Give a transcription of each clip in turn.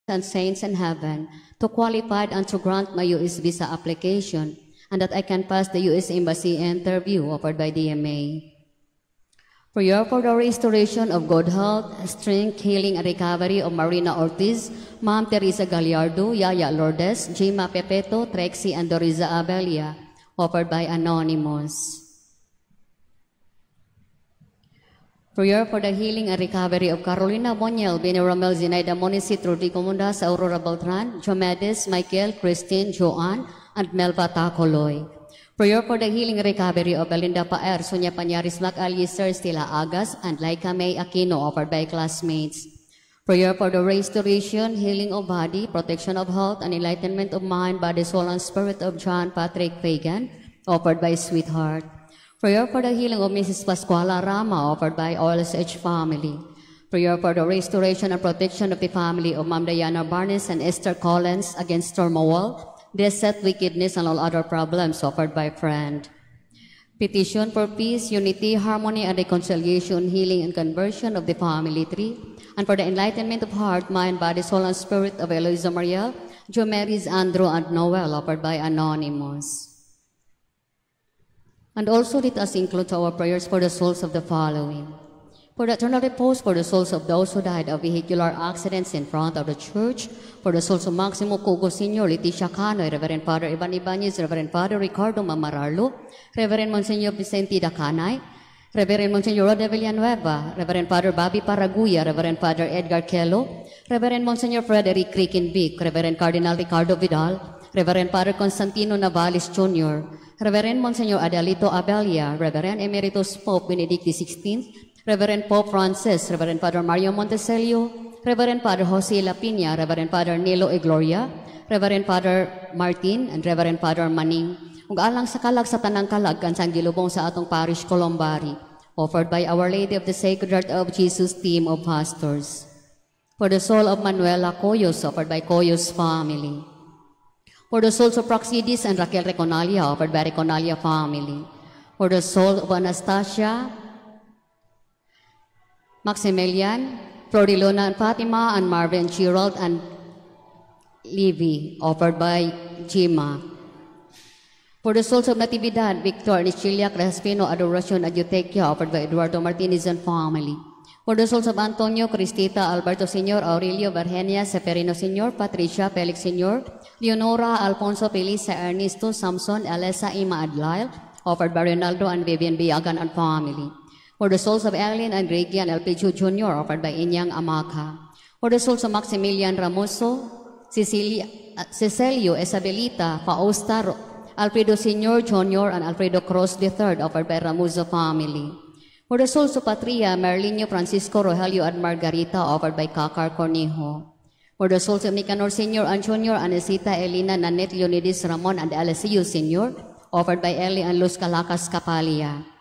and saints in heaven to qualify and to grant my U.S. visa application and that I can pass the U.S. Embassy interview offered by DMA. Prayer for the restoration of good health, strength, healing, and recovery of Marina Ortiz, Ma'am Teresa Gallardo, Yaya Lourdes, Jima Pepeto, Trexie, and Doriza Abelia, offered by Anonymous. Prayer for the healing and recovery of Carolina Boniel, Beni Romel, Zinaida Monisit, Rodrigo Mundas, Aurora Beltran, Jomedes, Michael, Christine, Joanne, and Melva Tacoloy. Prayer for the healing and recovery of Belinda Paer, Sonia Panyaris, Mac Alister, Stila Agas, and Laika May Aquino, offered by classmates. Prayer for the restoration, healing of body, protection of health, and enlightenment of mind, body, soul, and spirit of John Patrick Fagan, offered by Sweetheart. Prayer for the healing of Mrs. Pascuala Rama, offered by OLSH family. Prayer for the restoration and protection of the family of Ma'am Diana Barnes and Esther Collins against turmoil, death, wickedness, and all other problems, offered by friend. Petition for peace, unity, harmony, and reconciliation, healing, and conversion of the family tree, and for the enlightenment of heart, mind, body, soul, and spirit of Eloisa Mariel, Jo Marys, Andrew, and Noel, offered by Anonymous. And also let us include our prayers for the souls of the following. For the eternal repose for the souls of those who died of vehicular accidents in front of the church, for the souls of Maximo Cugo Sr., Leticia Canoy, Reverend Father Ivan Ibanez, Reverend Father Ricardo Mamararlo, Reverend Monsignor Vicente Dacanay, Reverend Monsignor Roda Villanueva, Reverend Father Bobby Paraguya, Reverend Father Edgar Kello, Reverend Monsignor Frederick Crikenbeek, Reverend Cardinal Ricardo Vidal, Reverend Father Constantino Navales Jr., Reverend Monsignor Adelito Abelia, Reverend Emeritus Pope Benedict XVI, Reverend Pope Francis, Reverend Father Mario Monteselio, Reverend Father Jose Lapina, Reverend Father Nilo Egloria, Reverend Father Martin, and Reverend Father Maning, ug alang sa kalag sa tanang kalag kansang gilubong sa atong parish Colombari, offered by Our Lady of the Sacred Heart of Jesus team of pastors. For the soul of Manuela Coyos, offered by Coyos family. For the souls of Praxidis and Raquel Reconalia, offered by Reconalia family. For the soul of Anastasia, Maximilian, Florilona and Fatima, and Marvin, Gerald, and Livy, offered by Jima. For the souls of Natividad, Victor, Nichilia, Crespino, Adoracion, Adjutequia, offered by Eduardo Martinez and family. For the souls of Antonio, Cristita, Alberto Sr., Aurelio, Virginia, Seferino Sr., Patricia, Felix Sr., Leonora, Alfonso, Felisa, Ernesto, Samson, Elesa, Ima Adlail, offered by Ronaldo and Vivian Biagan and family. For the souls of Eileen and Regian Elpidio Jr., offered by Inyang Amaka. For the souls of Maximilian Ramoso, Cecilio, Isabelita, Fausta, Alfredo Sr., Jr., and Alfredo Cruz III, offered by Ramuzo family. For the souls of Patria, Merlinio, Francisco, Rogelio, and Margarita, offered by Kakar Cornejo. For the souls of Nicanor Sr. and Jr., Anesita, Elena, Nanette, Leonidas, Ramon, and Alessio Sr., offered by Eli and Luz Calacas Capalia.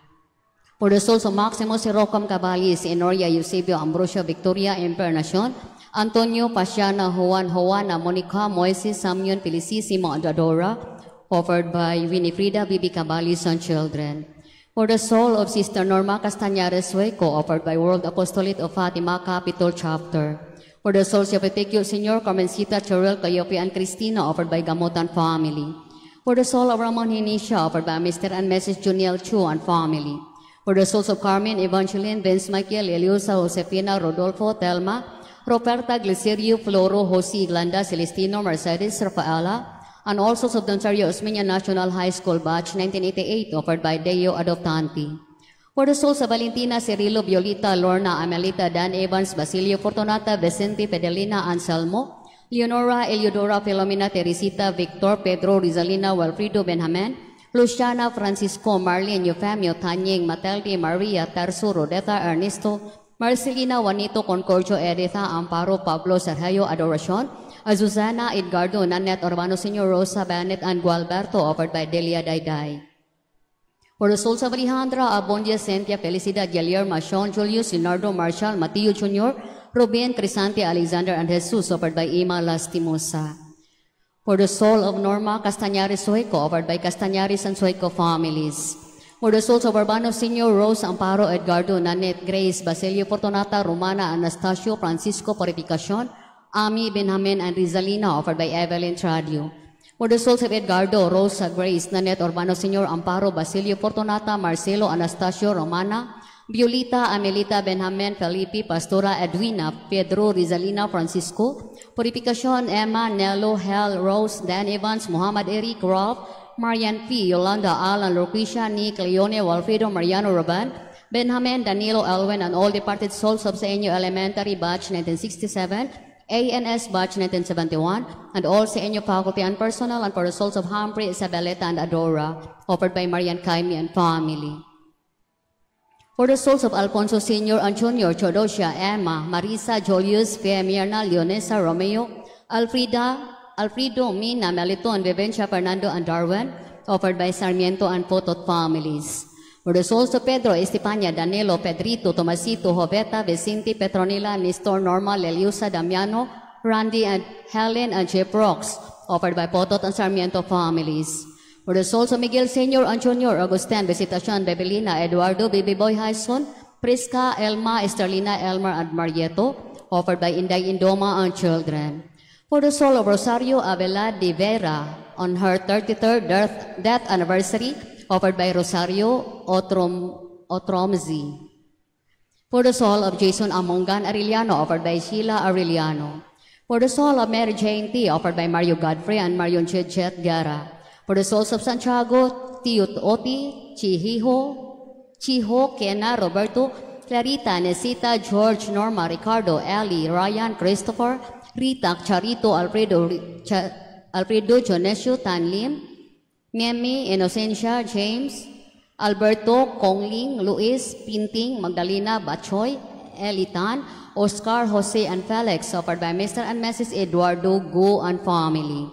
For the souls of Maximo Sirocom Cabalis, Enoria, Eusebio, Ambrosio, Victoria, Encarnacion, Antonio, Pasiana, Juan, Juana, Monica, Moises, Samuel, Felicissimo, and Adora, offered by Winifrida, Bibi Cabalis, and children. For the soul of Sister Norma Castañares Sueco, offered by World Apostolate of Fatima Capital Chapter. For the souls of Etequio Sr., Carmencita, Cherel, Cayope, and Cristina, offered by Gamutan family. For the soul of Ramon Hinisha, offered by Mr. and Mrs. Juniel Chu and family. For the souls of Carmen, Evangeline, Vince Michael, Eliosa, Josefina, Rodolfo, Telma, Roberta, Glicerio, Floro, Jose, Glenda, Celestino, Mercedes, Rafaela, and all souls of the Ontario Osmeña National High School Batch 1988, offered by Deo Adoptanti. For the souls of Valentina, Cirilo, Violeta, Lorna, Amelita, Dan Evans, Basilio, Fortunata, Vicente, Pedelina, Anselmo, Leonora, Eliodora, Filomena, Teresita, Victor, Pedro, Rizalina, Wilfrido, Benjamin, Luciana, Francisco, Marlene, Eufemio, Tanying, Matilde, Maria, Terso, Rodeta, Ernesto, Marcelina, Juanito, Concordio, Editha, Amparo, Pablo, Sergio, Adoracion, Azuzana, Edgardo, Nanette, Urbano, Sr., Rosa, Bennett, and Gualberto, offered by Delia Dayday. For the souls of Alejandra, Abondia, Cynthia, Felicidad, Yalier, Machon, Julius, Leonardo, Marshall, Mateo Jr., Ruben, Crisante, Alexander, and Jesus, offered by Ima Lastimosa. For the soul of Norma Castañares Sueco, offered by Castañares and Sueco families. For the souls of Urbano Sr., Rose, Amparo, Edgardo, Nanette, Grace, Basilio, Fortunata, Romana, Anastasio, Francisco, Purificacion, Ami Benjamin and Rizalina, offered by Evelyn Tradio. For the souls of Edgardo, Rosa, Grace, Nanette Urbano Sr., Amparo, Basilio Fortunata, Marcelo, Anastasio, Romana, Violita, Amelita, Benjamin, Felipe, Pastora, Edwina, Pedro, Rizalina, Francisco, Purificacion, Emma, Nello, Hel, Rose, Dan Evans, Muhammad Eric, Ralph, Marian P., Yolanda, Alan, Lucretia, Nick, Leone, Walfredo, Mariano, Raban, Benjamin, Danilo, Elwin, and all departed souls of Sa Inyo Elementary Batch 1967, ANS Batch 1971, and all Sa Inyo faculty and personnel, and for the souls of Humphrey, Isabeleta, and Adora, offered by Marian Kaimi and family. For the souls of Alfonso Sr. and Jr., Chodosia, Emma, Marisa, Julius, Fea, Mirna, Leonesa, Romeo, Alfredo, Mina, Melito, and Vivencia, Fernando, and Darwin, offered by Sarmiento and Potot families. For the souls of Pedro, Estefania, Danilo, Pedrito, Tomasito, Joveta, Vicente, Petronila, Nestor, Norma, Leliusa, Damiano, Randy, and Helen, and Jeff Rocks, offered by Potot and Sarmiento families. For the souls of Miguel Sr. and Jr., Agustin, Visitacion, Bebelina, Eduardo, Baby Boy Hyson, Prisca, Elma, Esterlina, Elmer, and Marieto, offered by Inday Indoma and children. For the soul of Rosario Abela de Vera, on her 33rd death anniversary, offered by Rosario Otromzi. For the soul of Jason Amongan Arellano, offered by Sheila Arellano. For the soul of Mary Jane T., offered by Mario Godfrey and Marion Chet Gara. For the souls of Santiago, Tiyut Oti, Chiho, Kena, Roberto, Clarita, Nesita, George, Norma, Ricardo, Ali, Ryan, Christopher, Rita, Charito, Alfredo, Jonesio, Tanlim, Memi, Inocencia, James, Alberto, Kongling, Luis, Pinting, Magdalena, Bachoy, Elitan, Oscar, Jose, and Felix, offered by Mr. and Mrs. Eduardo Go and family.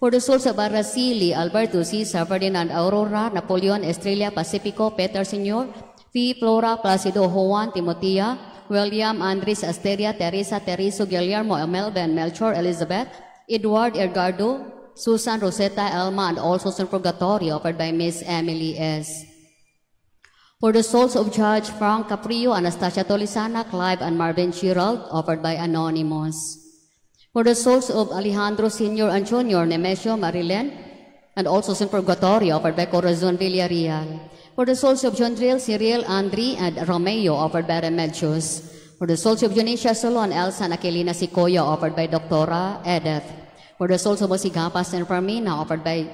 For the souls of Araceli, Alberto, Cesar, Ferdinand, Aurora, Napoleon, Estrella, Pacifico, Peter Sr., Fee, Flora, Placido, Juan, Timotea, William, Andres, Asteria, Teresa, Teriso, Guillermo, Melvin, Melchor, Elizabeth, Edward, Edgardo, Susan, Rosetta, Elma, and all souls in purgatory, offered by Miss Emily S. For the souls of Judge Frank Caprio, Anastasia Tolisana, Clive, and Marvin Gerald, offered by Anonymous. For the souls of Alejandro Sr. and Jr., Nemesio, Marilyn, and also in purgatory, offered by Corazon Villarreal. For the souls of John Drill, Cyril, Andre, and Romeo, offered by Remedios. For the souls of Janisha Solon, Elsa, and Aquilina Sicoya, offered by Doctora Edith. For the souls of Mosi Gapas and Fermina, offered by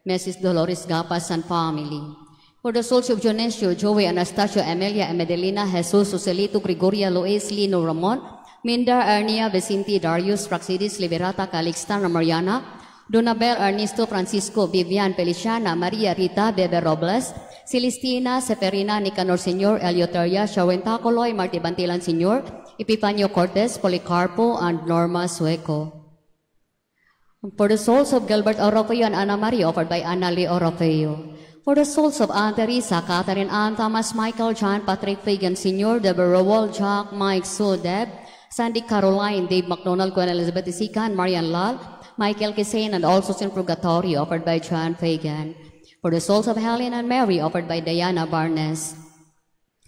Mrs. Dolores Gapas and family. For the souls of Jonesio, Joey, Anastasio, Emilia, Emedelina, Jesus, Joselito, Gregoria, Lois, Lino, Ramon, Minda, Ernia, Vicente, Darius, Praxidis, Liberata, Calixta, Mariana, Donabel, Ernesto, Francisco, Vivian, Feliciana, Maria, Rita, Bebe Robles, Celestina, Seferina, Nicanor Sr., Eleuteria, Shawen Tacoloy, Marty Bantilan Sr., Epifanio Cortez, Policarpo, and Norma Sueco. For the souls of Gilbert Orofeo and Ana Maria, offered by Ana Lee Orofeo. For the souls of Anne Teresa, Catherine Ann, Thomas Michael, John Patrick Fagan Sr., Deborah Rowell, Jack, Mike, Sue, Deb, Sandy Caroline, Dave McDonald, Gwen Elizabeth Isica, and Marian Lal, Michael Kisain, and also in purgatory, offered by John Fagan. For the souls of Helen and Mary, offered by Diana Barnes.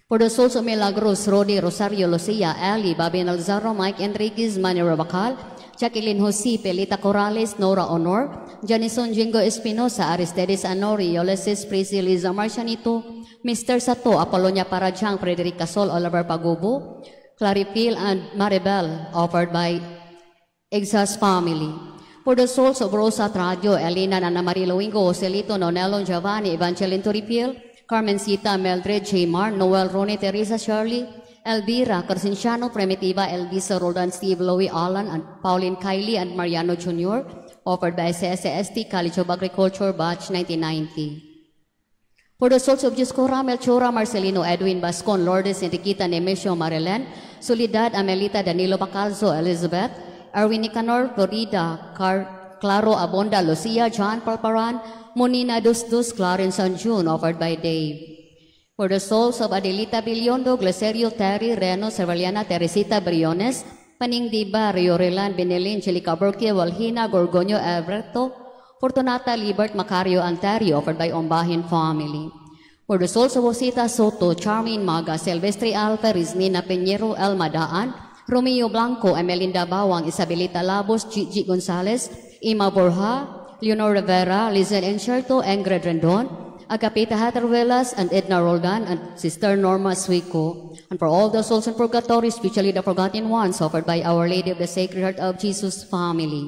For the souls of Milagros, Rodi, Rosario, Lucia, Ali, Bobby Nalzaro, Mike Enriquez, Manny Rabacal, Jacqueline Jose, Pelita Corrales, Nora Honor, Janison Jingo Espinosa, Aristides Anori, Ulysses Prisi, Liza Marcianito, Mr. Sato, Apolonia Parajang, Frederic Casol, Oliver Pagubo, Clarifil, and Maribel, offered by Exas family. For the souls of Rosa Tradio, Elena, Ana Maria Luingo, Joselito, Nonello, Giovanni, Evangeline Toripil, Carmencita, Mildred, Jamar, Noel, Ronnie, Teresa, Shirley, Elvira, Carcinciano, Primitiva, Elvisa, Roldan, Steve, Louie, Alan, and Pauline Kylie, and Mariano Jr., offered by SSST College of Agriculture, Batch 1990. For the souls of Giscora, Melchora, Marcelino, Edwin, Bascon, Lourdes, Enriqueta, Nemesio, Marilen, Soledad, Amelita, Danilo Bacalzo, Elizabeth, Erwin Nicanor, Florida, Claro Abonda, Lucia, John Palparan, Monina Dusdus, Clarence, and June, offered by Dave. For the souls of Adelita Biliondo, Glacerio, Terry, Reno, Cervaliana, Teresita, Briones, Paning Diba, Riorelan, Benelin, Angelica Burke, Walhina, Gorgonio, Alberto, Fortunata, Libert, Macario, Ontario, offered by Ombahin family. For the souls of Osita Soto, Charmin Maga, Silvestre Alfa, Rizmina Peñero, Elma Daan, Romeo Blanco, Emelinda Bawang, Isabelita Labos, Gigi Gonzalez, Ima Borja, Leonor Rivera, Lizel Encierto, Ingrid Rendon, Agapita Hatterwellas, and Edna Roldan, and Sister Norma Suico, and for all the souls in purgatory, especially the forgotten ones, offered by Our Lady of the Sacred Heart of Jesus family.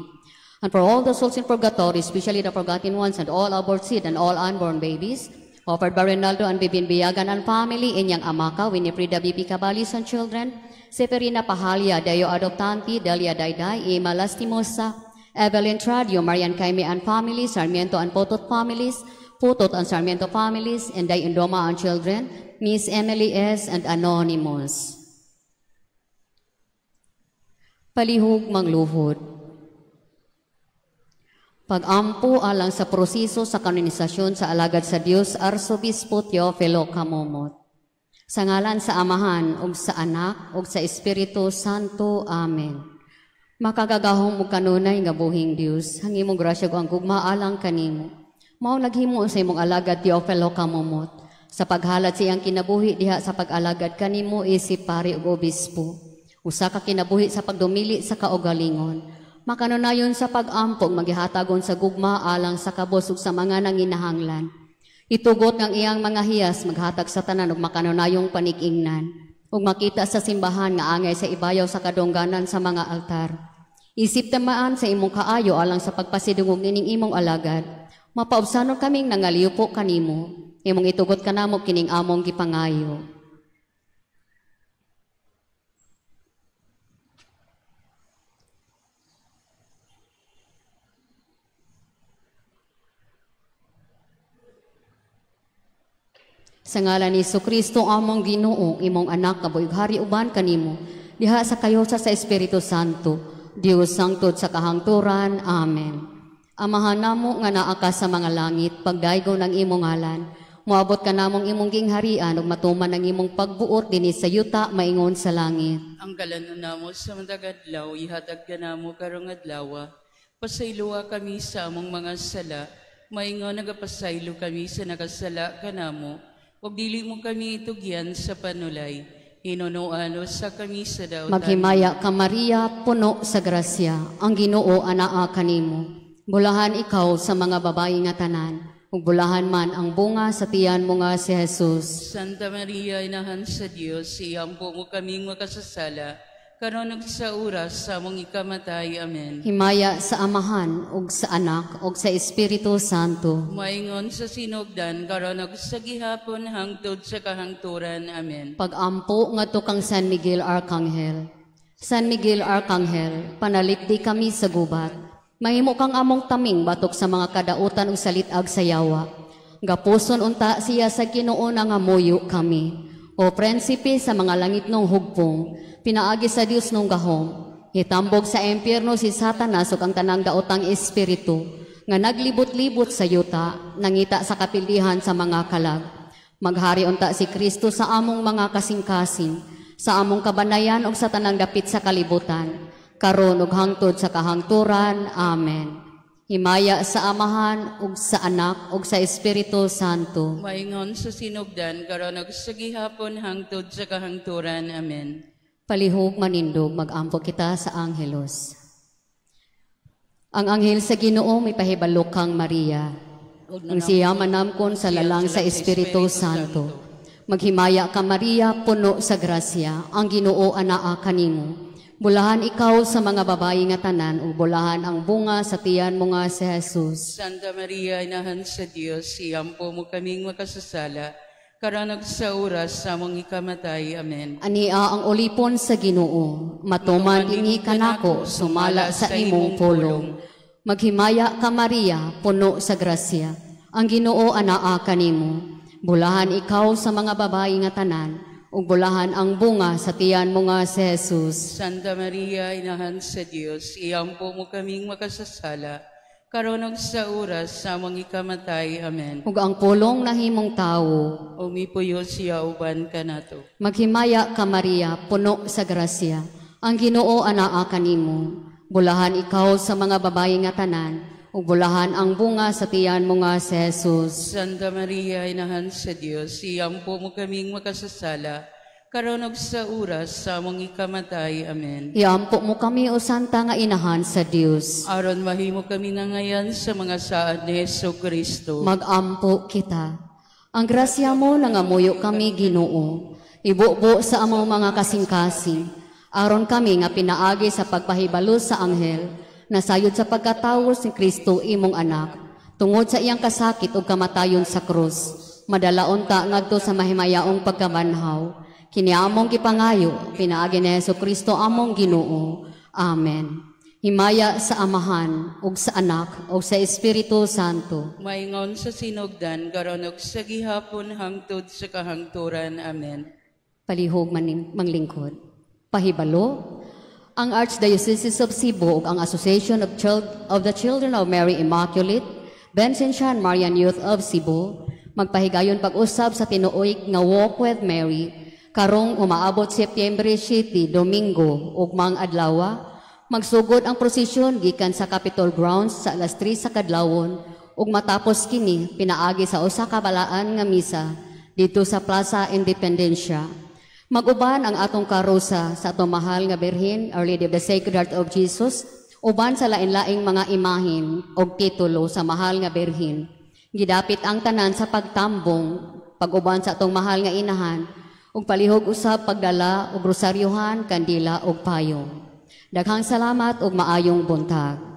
And for all the souls in purgatory, especially the forgotten ones, and all aborted and all unborn babies, offered by Rinaldo and Bibin Biagan and family, Inyang Amaka, Winifrida Bibi Cabalis and children, Severina Pahalia, Dayo Adoptanti, Delia Dayday, Ima Lastimosa, Evelyn Tradio, Marian Caime and family, Sarmiento and Potot families, Putot and Sarmiento families, and Day Indoma and children, Miss Emily S. and Anonymous. Palihog mangluhod. Pag-ampo alang sa proseso sa kanonisasyon sa alagad sa Dios, Arsobispo Teofilo Camomot. Sa ngalan sa Amahan, ug sa Anak, ug sa Espiritu Santo. Amen. Makagagahong mo kanunay nga buhing Dios, hangimong grasya ko ang gugma alang kanimo. Mao naghimo sa imong alagad Teofilo Camomot, sa paghalat siyang kinabuhi diha sa pag-alagad kanimo isip pari ug obispo. Usa ka kinabuhi sa pagdumili sa kaugalingon. Makanunayon sa pag-ampog magihatagon sa gugma alang sa kabos ug sa mga nanginahanglan. Itugot ng iyang mga hiyas maghatag sa tanan ug makanunayong panig-ingnan ug makita sa simbahan nga angay sa ibayaw sa kadungganan sa mga altar. Isip tamaan sa imong kaayo alang sa pagpasidungog nining imong alagad. Mapaubsanon kaming nangaliw po kanimo, imong itugot kanamo kining among gipangayo. Sa ngalan ni Jesucristo among Ginoo, imong anak nga buhighari uban kanimo, diha sa kayo sa Espiritu Santo, Dios sangtod sa kahangturan. Amen. Amahan namo nga naa ka sa mga langit, pagdaygo ng imong ngalan, moabot ka namong imong gingharian ug matuman ng imong pagbuot dinhi sa yuta maingon sa langit. Ang kalanon namo sa matag adlaw ihatag ka namo karong adlaw. Pasayloa kami sa among mga sala, maingon nagapasaylo kami sa nakasala kanamo. Ug dili mo kami itugyan sa panulay, hinunoano sa kami sa dautan. Maghimaya ka Maria, puno sa grasya, ang Ginoo anaa kanimo. Bulahan ikaw sa mga babayi nga tanan, ug bulahan man ang bunga sa tiyan mo nga si Jesus. Santa Maria, inahan sa Dios, iampo mo kaming makasasala, karon ug sa oras sa among ikamatay. Amen. Himaya sa Amahan, ug sa Anak, ug sa Espiritu Santo. Maingon sa sinugdan, karon ug sa gihapon hangtod sa kahangturan. Amen. Pag-ampo ngadto kang San Miguel Arcangel. San Miguel Arcangel, panalikdi kami sa gubat. Mahimo kang among taming batok sa mga kadautan ug salitag sa yawa. Gapuson unta siya sa Ginoo nga muyo kami. O prinsipe sa mga langit nung hugpong, pinaagi sa Dios nung gahom. Hitambog sa impyerno si Satanas ug ang tanang daotang espiritu nga naglibot-libot sa yuta, nangita sa kapildihan sa mga kalag. Maghari unta si Kristo sa among mga kasing-kasing, sa among kabanayan ug sa tanang dapit sa kalibutan. Karon ug hangtod sa kahangturan. Amen. Himaya sa Amahan, ug sa Anak, ug sa Espiritu Santo. Maingon sa sinugdan, karon ug sa gihapon hangtod sa kahangturan. Amen. Palihog manindog, mag-ampo kita sa anghelos. Ang anghel sa Ginoo may pahibalo kang Maria. Ang siya manamkon sa lalang sa Espiritu Santo. Maghimaya ka Maria, puno sa grasya, ang Ginoo anaa kanimo. Bulahan ikaw sa mga babayi nga tanan, ug bulahan ang bunga sa tiyan mo nga si Jesus. Santa Maria, inahan sa Dios, iampo mo kaming makasasala, karon ug sa oras sa among ikamatay. Amen. Ania ang ulipon sa Ginoo, matuman dinhi kanako, sumala sa imong pulong. Maghimaya ka Maria, puno sa grasya, ang Ginoo anaa kanimo. Bulahan ikaw sa mga babayi nga tanan, ug bulahan ang bunga sa tiyan mo nga si Jesus. Santa Maria, inahan sa Dios, iampo mo kaming makasasala, karon ug sa oras sa among ikamatay. Amen. Ug ang pulong nahimong tawo, umipuyo siya uban kanato. Maghimaya ka Maria, puno sa grasya, ang Ginoo anaa kanimo. Bulahan ikaw sa mga babayi nga tanan, ug bulahan ang bunga sa tiyan mo nga si Jesus. Santa Maria, inahan sa Dios, iampo mo kaming makasasala, karon ug sa oras sa among ikamatay. Amen. Iampo mo kami o Santa nga inahan sa Dios. Aron mahimo kami nga ngayan sa mga saad ni Jesucristo. Magampo kita. Ang grasya mo nangamuyo kami Ginoo. Ibubo sa among mga kasing-kasing. Aron kami nga pinaagi sa pagpahibalo sa anghel, nasayod sa pagkatawos ni Kristo imong anak. Tungod sa iyang kasakit ug kamatayon sa krus, madalaon ta ngadto sa mahimayaong pagkabanhaw. Kiniamong kipangayo, pinaagi ni Jesucristo among Ginoo. Amen. Himaya sa Amahan, ug sa Anak, ug sa Espiritu Santo. Maingon sa sinugdan, karon ug sa gihapon hangtod sa kahangturan. Amen. Palihog manglingkod. Pahibalo, ang Archdiocese of Cebu ug ang Association of the Children of Mary Immaculate, Vincentian Marian Youth of Cebu, magpahigayon pag-usab sa tinuoy nga Walk with Mary, karong umaabot Setyembre 7, Domingo, ug mga adlaw, magsugod ang prosesyon gikan sa Capitol Grounds sa alas 3 sa kadlawon, ug matapos kini pinaagi sa usa ka balaan nga misa dito sa Plaza Independencia. Maguban ang atong karosa sa atong mahal nga Birhen, Our Lady of the Sacred Heart of Jesus, uban sa lain-laing mga imahin ug titulo sa mahal nga Birhen. Gidapit ang tanan sa pagtambong, pag-uban sa atong mahal nga inahan, ug palihog usab pagdala og rosaryohan, kandila ug payong. Daghang salamat ug maayong buntag.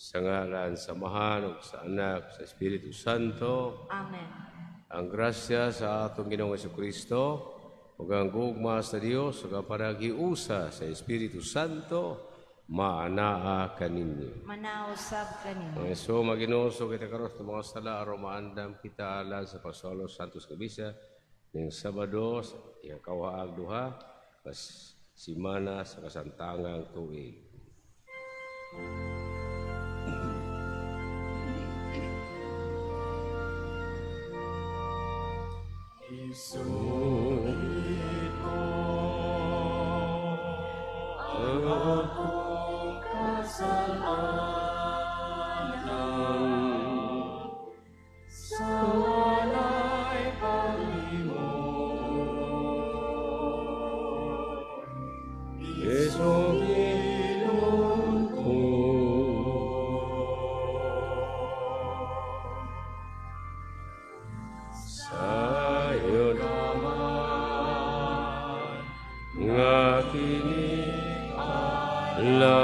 Sa ngalan sa Amahan ug sa Anak sa Espiritu Santo. Amen. Ang grasya sa atong Ginoong Jesucristo ug ang gugma sa Dios ug ang panagiusa sa Espiritu Santo maanaa kaninyo. Manausab kaninyo. Ang Hesus maginuso kita karon sa mga sala aron maandam kita alang sa Pagsualo Santos Kabisa ning Sabado iyang kawaag duha pas simana sa kasantangang tuig. Isulit ko ang akong kasalanan sa walay paglimot. Isong ilong ko sa'yo naman nga kini alaot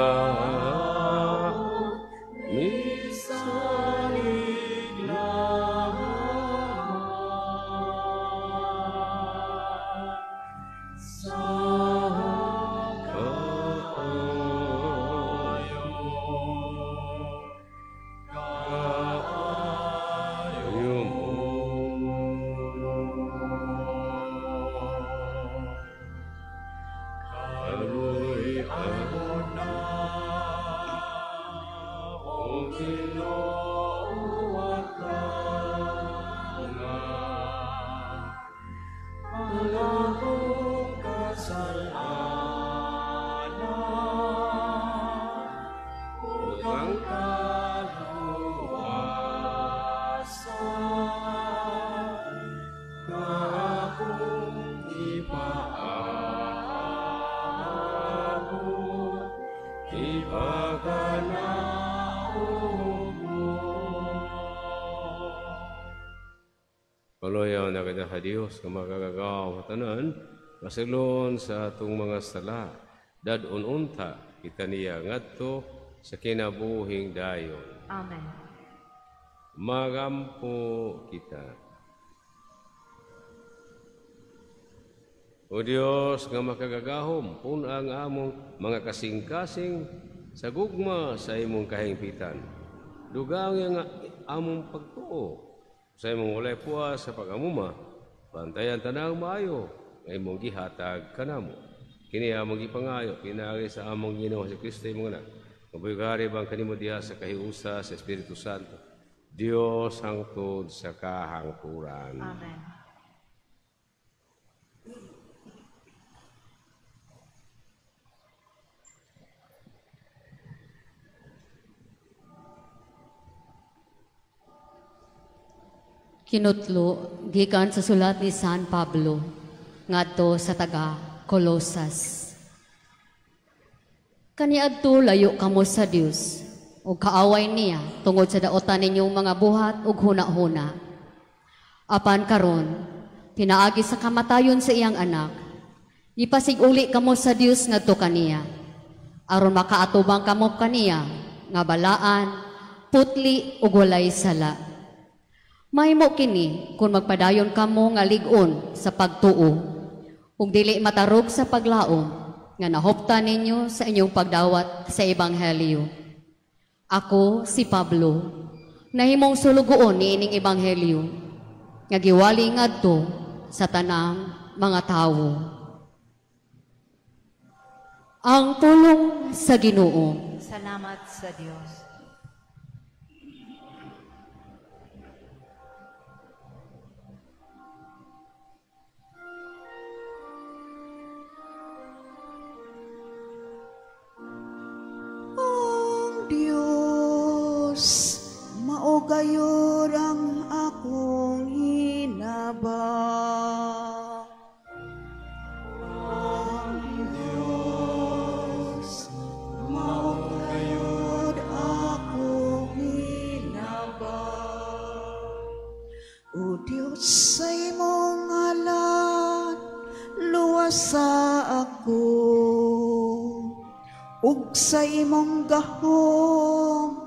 nga akong ipaabot, ipaganaog mo. Paloyaw na kada ka Diyos, nga makagagaw tanan, masilon sa atong mga sala, dadon unta, kita niya ngadto sa kinabuhing dayon. Amen. Magampo kita. O Diyos nga makagagahom, ang among mga kasing-kasing sa gugma sa imong kahingpitan. Dugang nga among pagtuo sa imong walay puwas sa pag-amuma, bantayan tanang maayo nga imong gihatag kanamo. Kini among gipangayo, pinagi sa among Ginoo si Kristo imong anak. Mabuyugari bang kanimo diha sa kahiusa sa Espiritu Santo. Dios hangtod sa kahangturan. Amen. Kinutlo, gikan sa sulat ni San Pablo, ngadto sa taga Colosas. Kaniadto layo kamo sa Dios, ug kaaway niya tungod sa daotan ninyong mga buhat ug huna-huna. Apan karon, pinaagi sa kamatayon sa iyang anak, ipasiguli kamo sa Dios ngadto kaniya, aron makaatubang kamo kaniya nga balaan, putli ug walay sala. Mahimo kini kung magpadayon kamo nga lig-on sa pagtuo ug dili matarog sa paglaom nga nahoptan ninyo sa inyong pagdawat sa ebanghelyo. Ako si Pablo, nahimong sulugoon ni ining ebanghelyo nga giwali ngadto sa tanang mga tawo. Ang pulong sa Ginoo. Salamat sa Diyos. Diyos, maugayor ang akong hinabang. Ang Diyos, maugayor akong hinabang. O Diyos, sa imong ngalan, luwas sa ako. Ug sa imong gahom,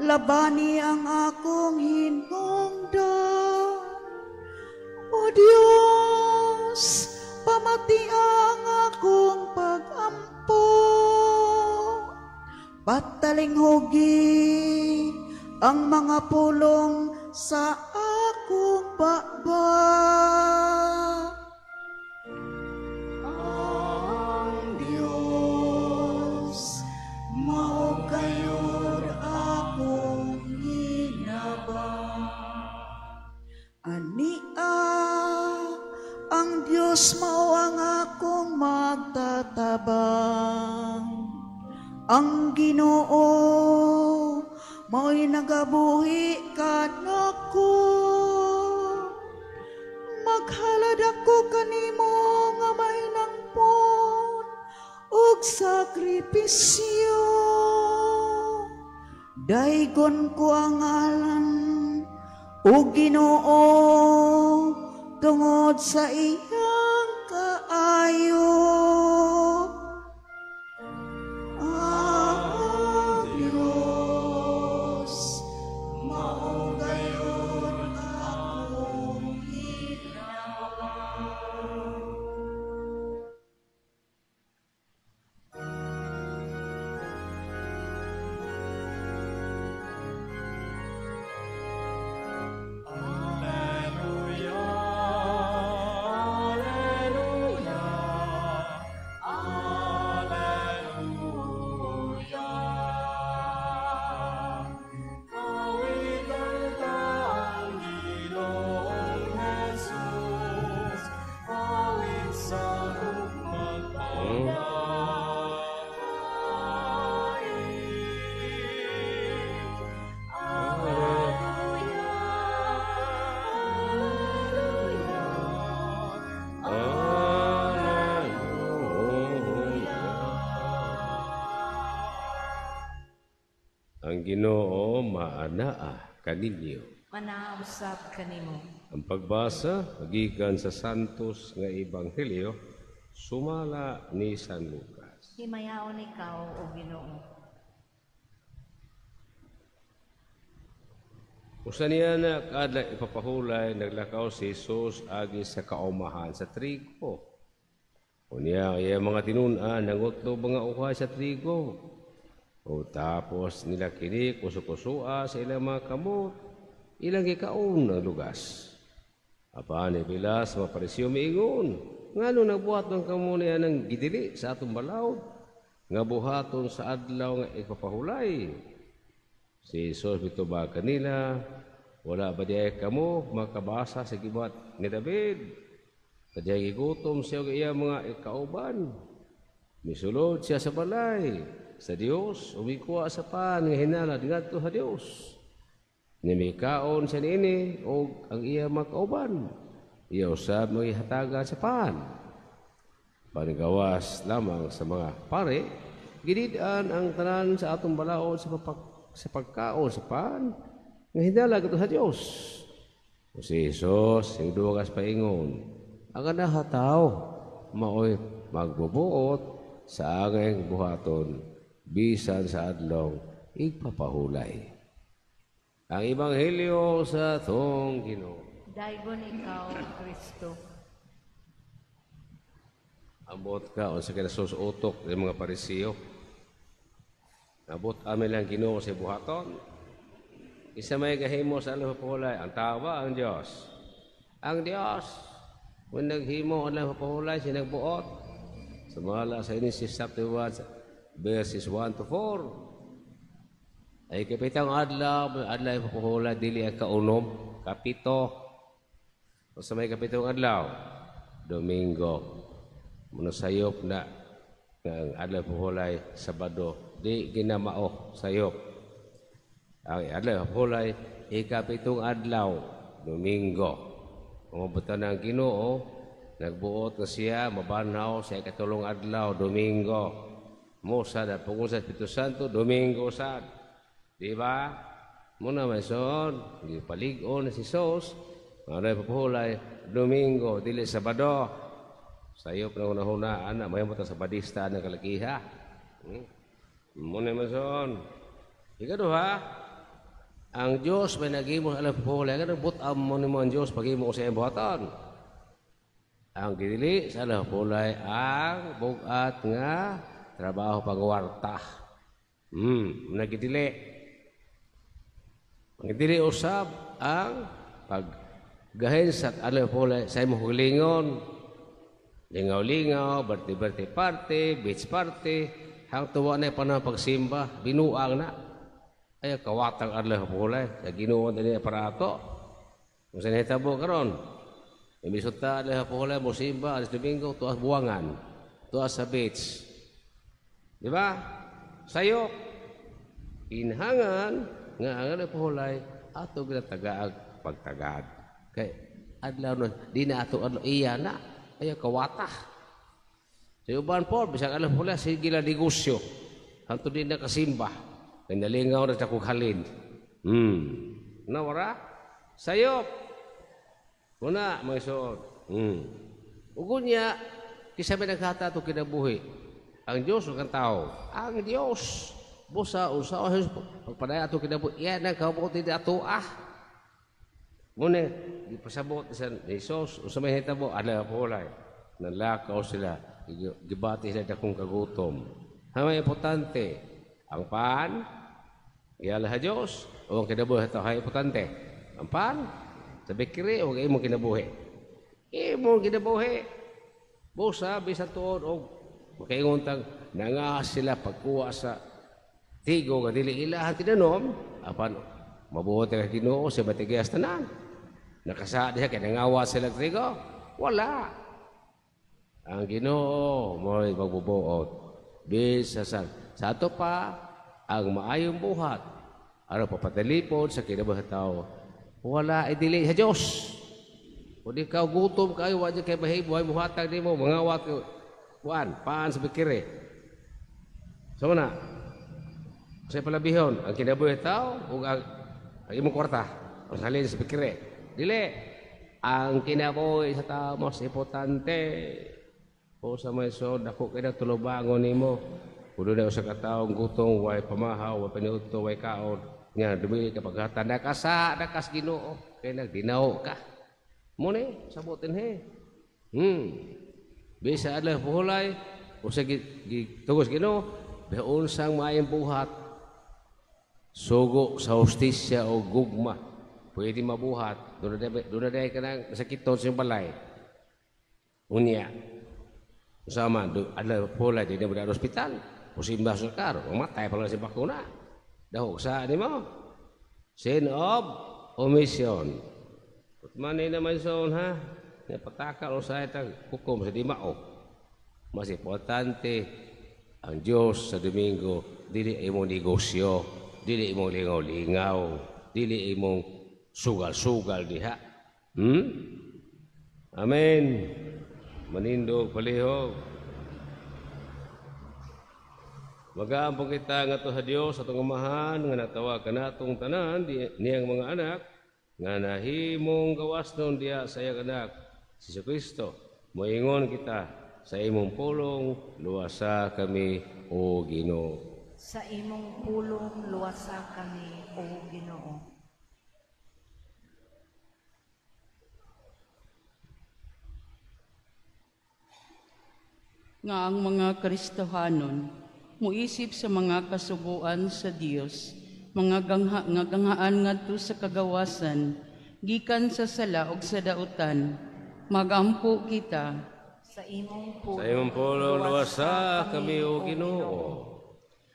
labani ang akong hinungdan. O Diyos, pamati ang akong pag-ampo. Patalinghugi ang mga pulong sa akong baba. Ang Diyos mao ang akong magtatabang. Ang Ginoo mao'y nagabuhi kanako. Maghalad ako kanimo nga mahinangpon ug sakripisyo. Daygon ko ang ngalan o Ginoo tungod sa iyang kaayo. Ang Diyos, mao gayon akong hinabang. Ginoo maanaa kaninyo. Manausap kanimo. Ang pagbasa magikan sa Santos nga Ebanghelyo sumala ni San Lucas. Himayaon ikaw o Ginoo. Usa niya na kada ipapahulay naglakaw si Jesus agi sa kaumahan sa trigo. Unya iya mga tinun-an nangutlo mga uhay sa trigo. O tapos nila kini kusukusua sa ilang mga kamot, ilang ikaon ang lugas. Apa ni Pilas maparisyo miingon, ngano nagbuhat ng kamo niya ng gidili sa atong balaw, nga buhaton sa adlaw nga ipapahulay. Si Jesus bituba kanila, wala ba diay kamo makabasa sa gibuhat ni David? Kadiyay gigutom siya iya mga ikauban. Misulod siya sa balay sa Dios, umikuha sa pan nga hinala ngadto sa Dios. Nimikaon siya niini o ang iya makauban. Iya usab magihatagan sa pan. Panigawas lamang sa mga pare, gidid-an ang tanan sa atong balaod sa pagkaon sa pan nga hinala ngadto sa Dios. O si Jesus, yung duwagas paingon, ang anahataw, maoy magbubuot sa angay buhaton, bisan sa adlaw, igpapahulay. Ang Ebanghelyo sa atong Ginoo. Daygon ikaw, Kristo. Abot ka o sa kinasusutok ng mga Parisiyo. Abot amin lang Ginoo sa buhaton. Isa may gahimo sa alam pahulay. Ang tawa ang Diyos. Ang Diyos. Kung naghimo alam pahulay, siya nagbuot. Sumala sa Genesis chapter 1, verses 1 to 4. Ay kapitang adlaw ipapahulay dili ang kaunom, kapito. O sa may kapitong adlaw, Domingo. Muna sayop na ang adlaw ipapahulay, Sabado. Di ginamao sayop. Ang adlaw ipapahulay, ikapitong adlaw, Domingo. Umabutan ng Ginoo, nagbuot na siya, mabanaw sa ikatulong adlaw, Domingo. Musa na pungong sa Espiritu Santo, Domingo sad. Diba? Muna may son, paligon na si Sos, mga papahulay, Domingo, dili Sabado. Sayop na hunahunaan na, may mata sa badista ng kalakiha. Muna may son. Ikaduha, ang Diyos may nagimo sa alam papahulay, kanang butam mo ni mo ang Diyos, pag-imo ko sa iyong buhatan. Ang gidili sa alam papahulay, ang bugat nga trabaho pagwarta. Nagidili. Ang dili usab ang paggahin sa alam pulay sa imong hulingon. Lingaw-lingaw, birthday party, beach party, hang tuwa na panahon pagsimba, binuang na. Ay kawatang alam pulay sa Ginoo dinhi aparato. Kung sa nahitabo karon, imbisuta alam pulay mo simba alas Domingo tuas buwangan, tuas sa beach. Di ba? Sayop. Inhangan nga ang pahulay ato ginatagaag pagtagad. Kay adlaw no di na ato adlaw iya na ay kawata. Sa uban po bisag alam pahulay sige la negosyo. Hanto din na kasimba. Kay nalingaw na sa kughalin. Nawara sayop. Una may suot. Ugunya kisabi naghata to kinabuhi. Ang Diyos o kang tao? Ang Diyos. Busa, usa, pagpadaya ato kinabuhi. Yan ang kabuti na ato Muna, di pasabot ni Jesus, usa may hitabo, ala pulay. Nanlakaw sila, gibati sila dakong kagutom. Hamay importante, ang paan, iyala sa Diyos, o ang kinabuhi ito, hay importante. Ang paan, sa bikiri, o imong kinabuhi. Imong kinabuhi. Busa, bisa tuod, o makainguntang, nangas sila pagkuha sa tigo, kadili ilahan tinanom, apan, mabuot ka Ginoo sa batigayas tanan. Nakasaad siya, kaya nangawa sila trigo. Wala. Ang Ginoo mo'y magbubuot. Bisa sa ato pa, ang maayong buhat. Ano papatalipod sa kinabuhi tao. Wala idili sa Diyos. Kung di ka gutom kayo, wala kay bahibuhay, buhatag di mo, mangawa kayo. Paan sa bikiri. So na, Sa palabihon, ang kinabuhi tao, o ang imong kwarta, ang halin sa pikire. Dili, ang kinabuhi sa tao mas importante. O sa may so, dako kayo na tulubangon nimo. Kudo na sa kataong gutong, way pamahaw, way paniuto, way kaon. Nga, dumili ka paghatan, nakas Ginoo, kaya nagdinaw ka. Muna, sabutin he. Bisa adalah puhulay, o sa tugos Ginoo, beon sang maayang buhat, sugo sa hustisya o gugma, pwede mabuhat, doon na dahil ka nang nasakiton sa balay. Unya, sama, adalah puhulay, di na mo na hospital, o simba sa karo, mamatay pala si bakuna. Dahil saan mo? Sin of omission. Manay naman son ha? Napatakal o sa itang hukom sa dimao. Mas importante ang Diyos sa Domingo, dili imong negosyo, dili imong lingaw-lingaw, dili imong sugal-sugal diha. Amen. Manindog palihog. Mag-aampong kita nga to sa Dios atong amahan nga natawag kanatong tanan niyang mga anak nga nahimong gawasnon diya sa iyang anak si Kristo. Moingon kita sa imong pulong luwasa kami o Ginoo. Sa imong pulong luwasa kami, O Ginoo. Nga ang mga Kristohanon, muisip sa mga kasuguan sa Dios, mga ganghaan ngadto sa kagawasan, gikan sa sala ug sa dautan, magampo kita. Sa imong pulong luwasa kami o Ginoo.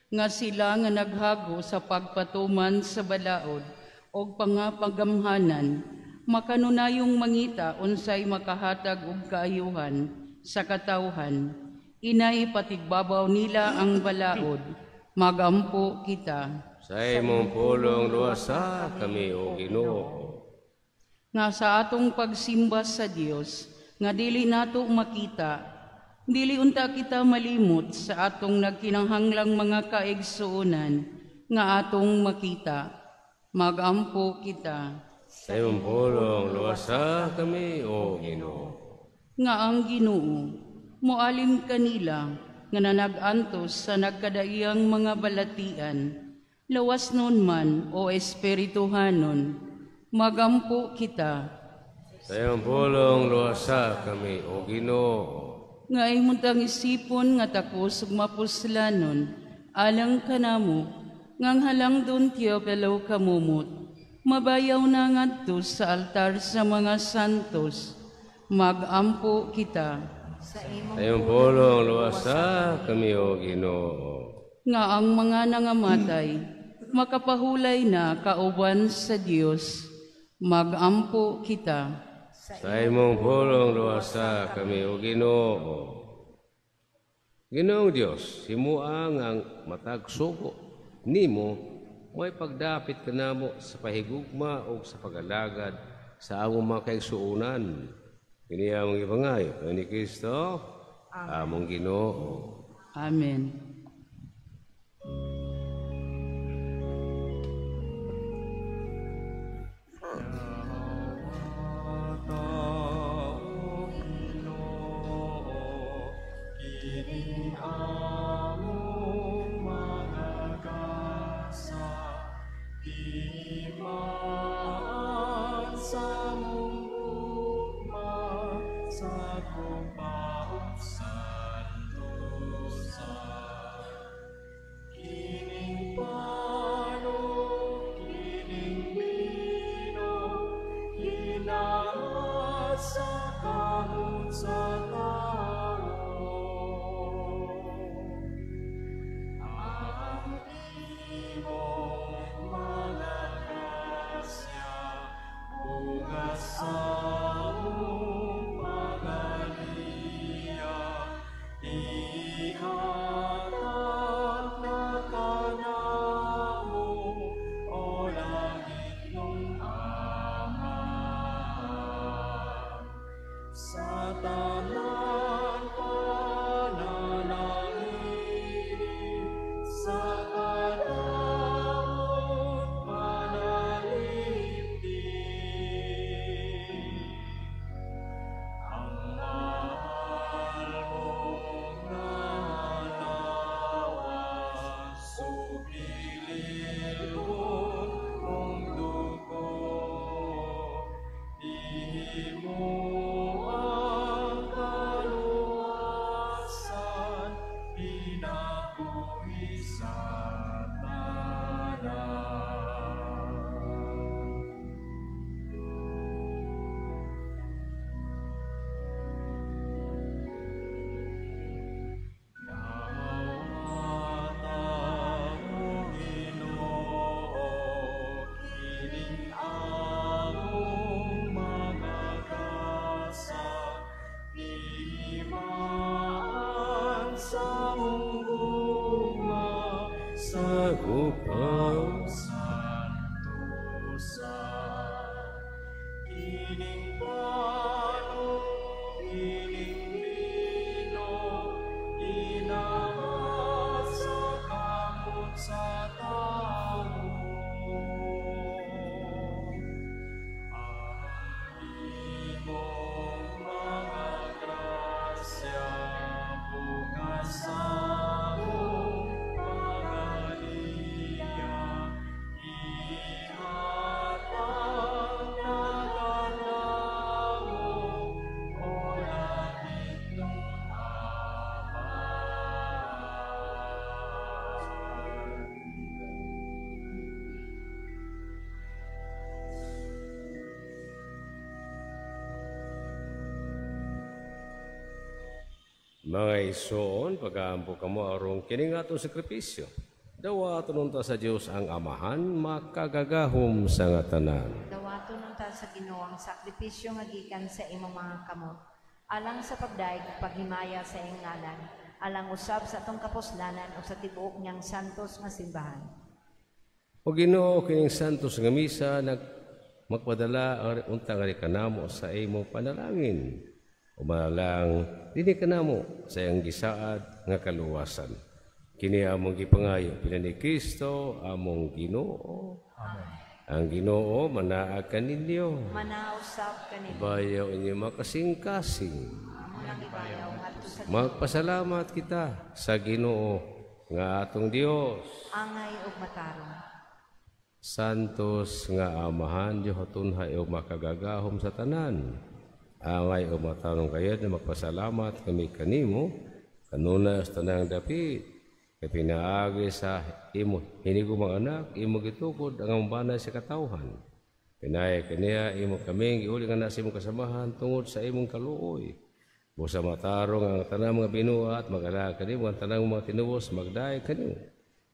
Nga sila nga naghago sa pagpatuman sa balaod o pangapagamhanan, makanunayong mangita unsay makahatag og kaayuhan sa katawhan. Inay patigbabaw nila ang balaod, magampo kita. Sa imong pulong luwasa kami o Ginoo. Nga sa atong pagsimba sa Dios, nga dili nato makita, dili unta kita malimot sa atong nagkinahanglang mga kaigsuonan, nga atong makita, magampo kita. Sa imong pulong luwasa kami o Ginoo. Nga ang Ginoo, mualim kanila nga nanag-antos sa nagkadaiyang mga balatian, lawas nun man o espirituhanon, magampo kita. Sa iyong pulong luwasa kami o Ginoo. Nga imuntang isipon nga takos ug mapuslanon, alang kanamo, ngang halang doon tiyo pelaw kamumot, mabayaw na ngadto sa altar sa mga santos, magampo kita. Sa imong pulong luwasa kami o Ginoo. Nga ang mga nangamatay, makapahulay na kauban sa Dios, magampo kita. Sa imong pulong luwasa kami o Ginoo. Ginoong Dios, himuang ang matagsuko nimo, mo'y pagdapit kanamo sa pahigugma o sa pagalagad sa among mga kaigsuonan. Kini among ipangayo ni Kristo, among Ginoo. Amen. Sa upang Ining palo, ining lino, inahas sa kamot sa tao. Ang imong mga grasya, bukas sa akong pagaliya, ihatag na ganamo, o langit nung mga isuon, pag-aampo ka mo arong kining atong sakripisyo. Dawa tununta sa Diyos ang Amahan, makagagahom sa nga tanan. Dawato nun ta sa Ginoo ang sakripisyo nga gikan sa imong mga kamot. Alang sa pagdaig ug paghimaya sa iyong ngalan, alang usab sa atong kapuslanan o sa tibuok niyang santos nga simbahan. O Ginoo kining santos nga misa magpadala ang untang nga kanamo sa imong panalangin. Umalang dini kanamo sa iyang gisaad nga kaluwasan. Kini among gipangayo pila ni Kristo among Ginoo. Amen. Ang Ginoo manaag kaninyo. Manausap kanimo. Bayaw inyo makasing-kasing. Amo nang ibayaw ngadto sa Magpasalamat kita sa Ginoo nga atong Dios. angay ug matarong. Santos nga Amahan, Diyotunhay o makagagahom sa tanan. Angay o matanong kayad na magpasalamat kami kanimo, kanuna sa tanang dapit, kay pinaagi sa imo, hinigo mga anak, imo gitukod ang banay sa katawhan. Pinaya kaniya, imo kaming iuli nga nasa imong kasamahan tungod sa imong kaluoy. Busa matarong ang tanang mga binuat, mag-ala kanimo, ang tanang mga tinuos, magdaay kanimo.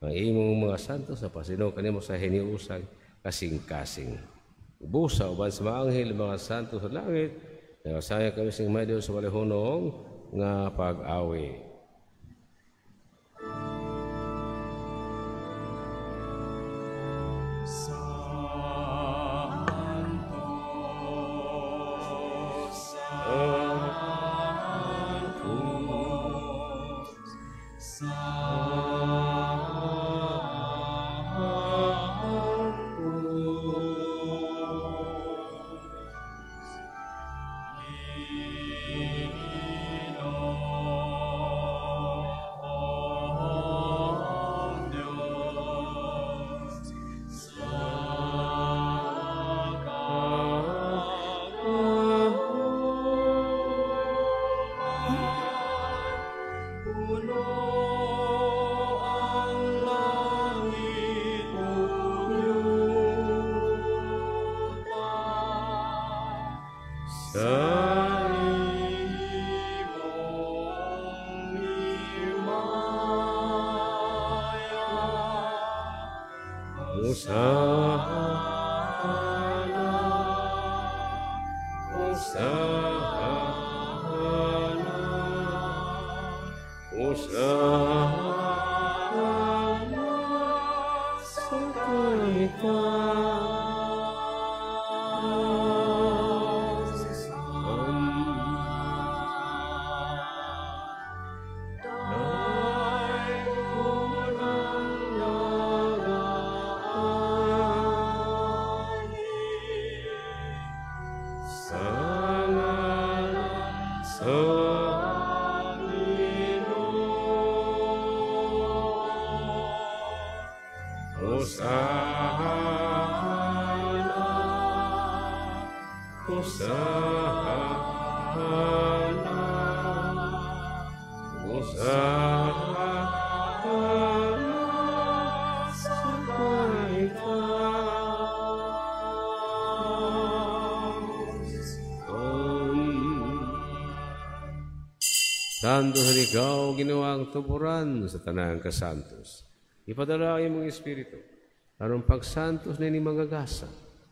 Ang imong mga santos sa pasino kanimo sa hiniusang kasing-kasing. Busa uban sa mga anghel, mga santos sa langit, nagasaya kami sing may Diyos sa walihunong nga pag-awi. Santos na ikaw, ginawang tuburan sa tanang kasantos. Ipadala ang imong Espiritu, aron pagsantos na ni magagasa,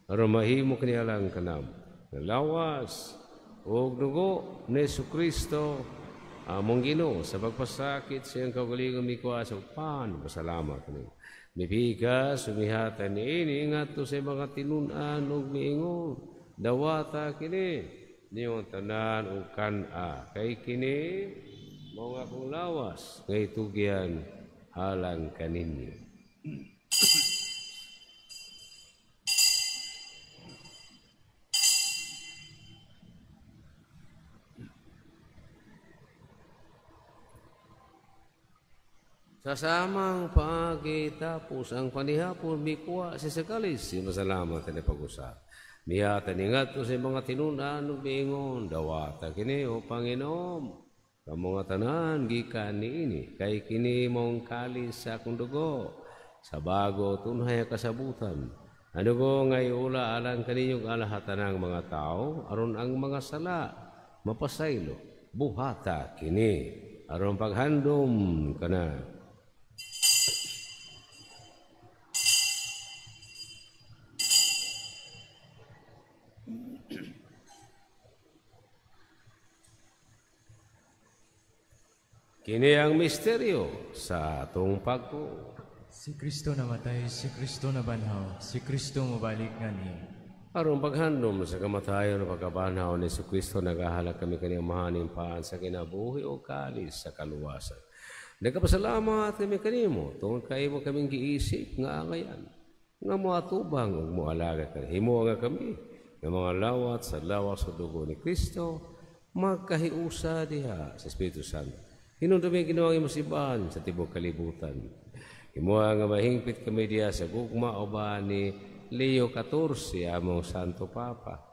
aron mahimo kanialang kanam. Lawas o dugo ni Jesucristo, among Ginoo sa pagpasakit sa iyang kaugalingon mi kuha sa pan. Pasalamat kami. Mipiga, sumihatan ini, ingat to sa mga tinunan o miingon. Dawata kini, niyong tanan o kana. Kay kini, mga kong lawas, ngay tugyan, halang kaninyo. Sasamang pagkitapos ang panihapon, mikwa si sakalis, si masalamat na pag-usap. Miyatan ingat to sa mga tinunan o bingon, dawata kini o Panginoon, kamong tanan, gikan niini, kay kini mong kalis sa akong dugo, sa bago tunhay kasabutan. Ano ko ngay ula alang kaninyong alahatan ng mga tao, aron ang mga sala, mapasaylo, buhata kini, aron paghandom ka na. Kini ang misteryo sa atong pagko. Si Kristo namatay, si Kristo nabanhaw, si Kristo mabalik nga niya. Aron paghandom sa kamatayon o pagkabanhaw ni si Kristo, nagahalak kami kaniyang mahaning paan sa kinabuhi o kalis sa kaluwasan. Nagkapasalamat kami kanimo, tungkol kayo mo kaming giisip nga angayan, nga mo atubang o mo alaga ka. Himo nga kami, nga mga lawat sa lawas sa dugo ni Kristo, magkahiusa diha sa Espiritu Santo. Hinundumi ginawang imasibahan sa tibok kalibutan. Himuha nga mahingpit kami diya sa gugma o ba ni Leo XIV, among Santo Papa.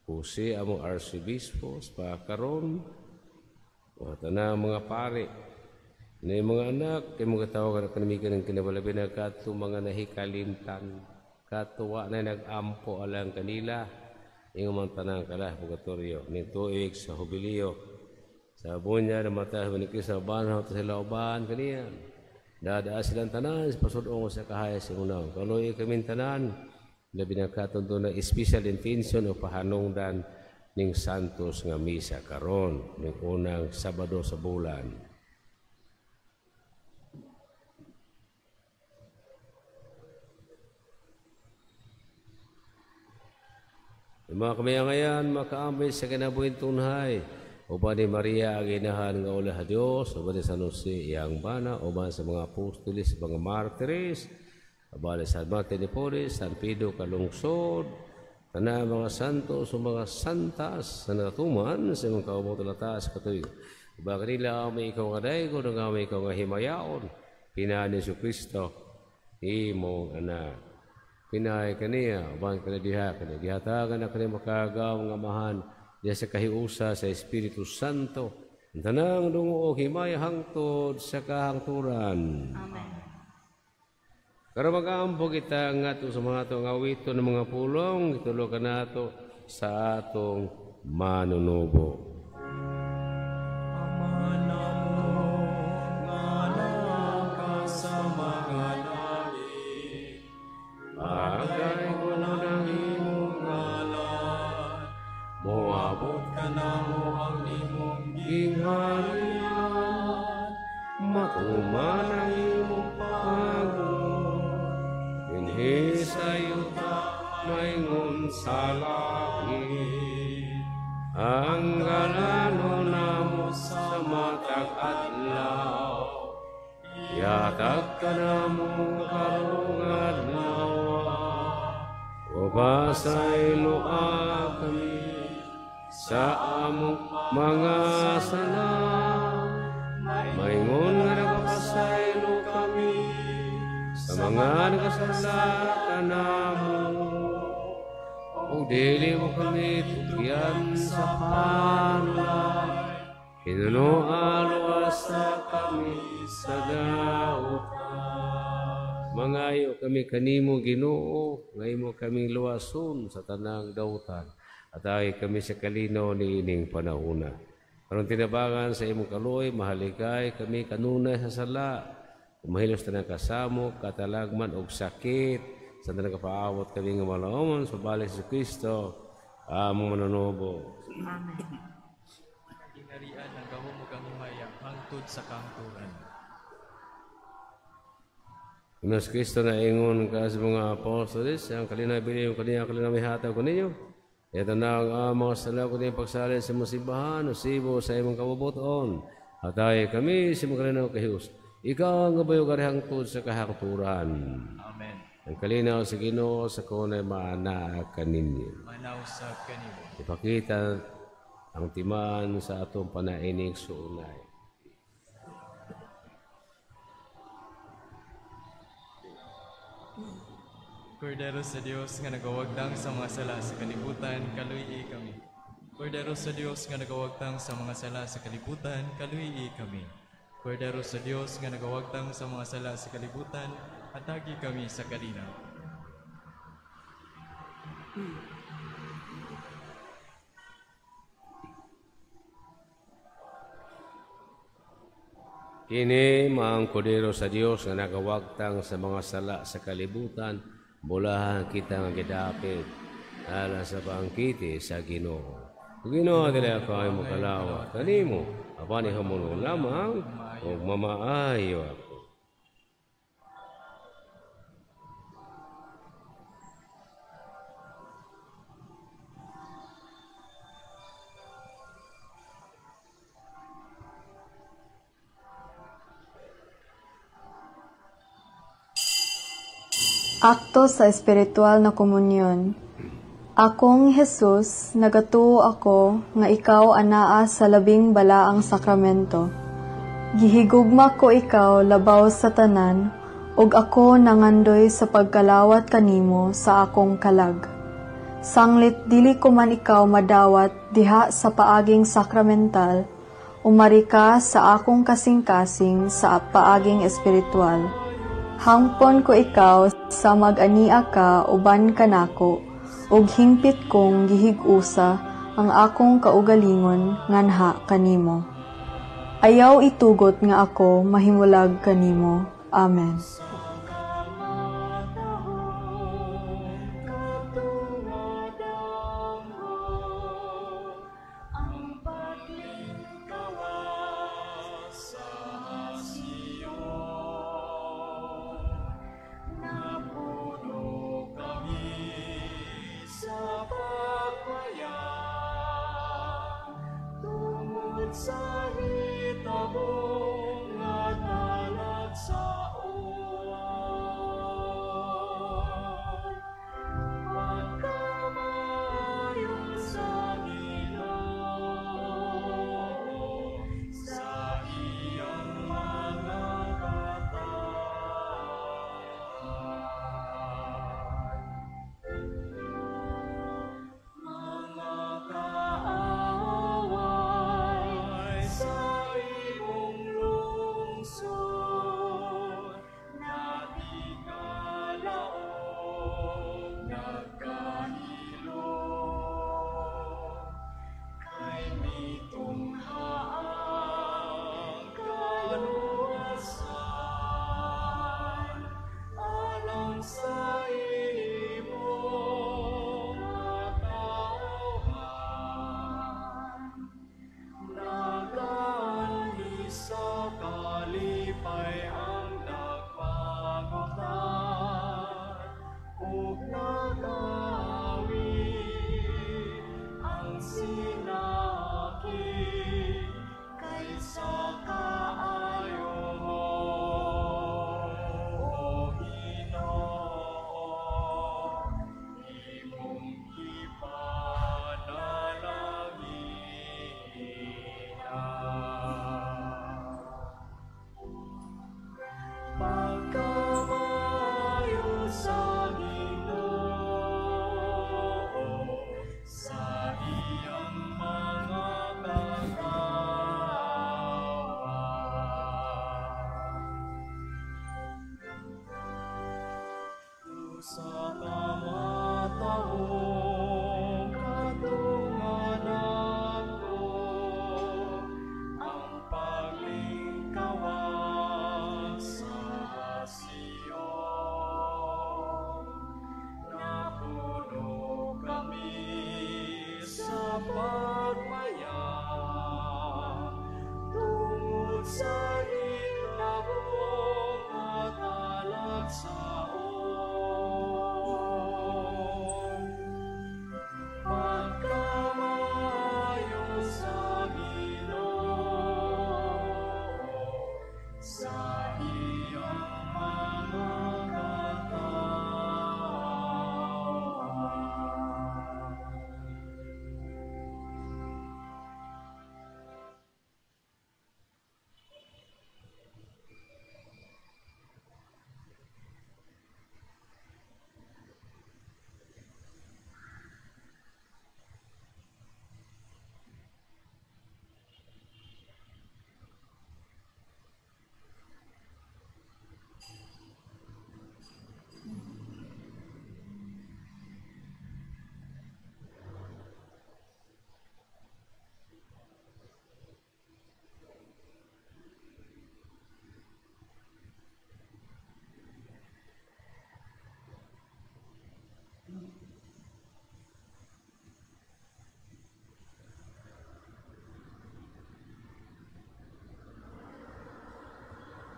Kusi among Arcibispo, pakaron, at na mga pare, na mga anak, kay mga tawag ka kanamigan ng kinabalabi na kato mga nahikalimtan, katuwa na nag-ampo alang kanila, yung mga tanang kalah, purgatorio, nituig sa Jubileo, sa bunya na matahal ni Kristo, banhaw sa lauban kaniya. Dadaa silang tanan, sa pasudong sa kahaya sa unaw. Kaloy kaming tanan, labi na katundo na special intention o pahanungdan ning Santos nga misa karon ning unang Sabado sa bulan. Mga kamayangayan, makaambay sa kinabuhin tunhay, uban ni Maria ang inahan nga ulah Dios, uban ni San Jose iyang bana, uban sa mga apostoles, mga martires, uban ni San Martin de Porres, San Pedro kalungsod, na mga santos o mga santas na natuman sa mga kaumutulatas katuig. Uban kanila may ikaw nga daygo, nga may ikaw nga himayaon, pinaan ni Kristo, imong anak. Pinay kaniya, uban kanila diha, gihatagan na kanila makagaw nga mahan, diya sa kahiusa sa Espiritu Santo, tanang dungo o himay hangtod sa kahangturan. Amen. Karo mag-aampo kita nga sa mga itong awito ng mga pulong, itulo ka na ito sa atong manunubo. Matumanang imong pagod, inhi sa yuta maingon sa langit. Ang galano namo sa matag adlaw, yatag ka namo karong adlaw. O basay lua kami sa among mga sala, maingon nga nagapasaylo kami sa mga nagasala ka namo. O dili mo kami tugyan sa palay, kinunualwasa kami sa dautan. Mangayo kami kanimo Ginoo, ngayon mo kaming luwason sa tanang dautan, at ay kami sa kalinaw ni ining panahuna. Karong tinabangan sa imong kaluoy, mahaligay kami kanunay sa sala, mahilos tanang kasamo, katalagman og sakit, sa tanang kapaawat kami nga malaumon sa balik sa Kristo, among manunubo. Amen. Ginarian ang gahom mo kang himaya hangtod sa kahangturan. Inos Kristo na ingon ka sa mga apostoles, ang kalinabili yung kaniya kalinamihataw ko ninyo. Ito na ang mga sala ko ninyo pagsali sa musibahan o sibo sa imong kabubuton. Hatay kami sa mga kalinaw kahiyos. Ikaw ang gabayo karihang tod sa kahakturan. Amen. Ang kalinaw sa Ginoo sa kunay maana kaninyo. Manausap kanimo. Ipakita ang timaan sa atong panainig sa unay. Kordero sa Dios nga nagawagtang sa mga sala sa kalibutan, kaluyi kami. Kordero sa Dios nga nagawagtang sa mga sala sa kalibutan, kaluyi kami. Kordero sa Dios nga nagawagtang sa mga sala sa kalibutan, atagi kami sa kalinaw. Kini maang kordero sa Dios nga nagawagtang sa mga sala sa kalibutan, bulahan kita nga gidapit ala sa bangkiti sa Ginoo. Ginoo dili ako ay makalawa kanimo, apan ihamuno lamang ug mamaayo ako. Akto sa espiritual na komunyon. Akong Jesus, nagatuo ako nga ikaw anaa sa labing balaang sakramento. Gihigugma ko ikaw labaw sa tanan, ug ako nangandoy sa pagkalawat kanimo sa akong kalag. Sanglit dili ko man ikaw madawat diha sa paaging sakramental, umari ka sa akong kasing-kasing sa paaging espiritual. Hangpon ko ikaw sa mag-ania ka uban kanako, ug hingpit kong gihig-usa ang akong kaugalingon nganha kanimo. Ayaw itugot nga ako mahimulag kanimo. Amen. Sa hitabo nga talag sa uwan, pagkamayong sa Ginoo sa iyang mga katayan. Mga kaaway sa imong lungsod, natigalaog nagkahilo, kay mitunghaang kaluwasan alang sa imong katawhan. Naganhi sa kalipay ang nagpangutan, ug nagawi ang sinakit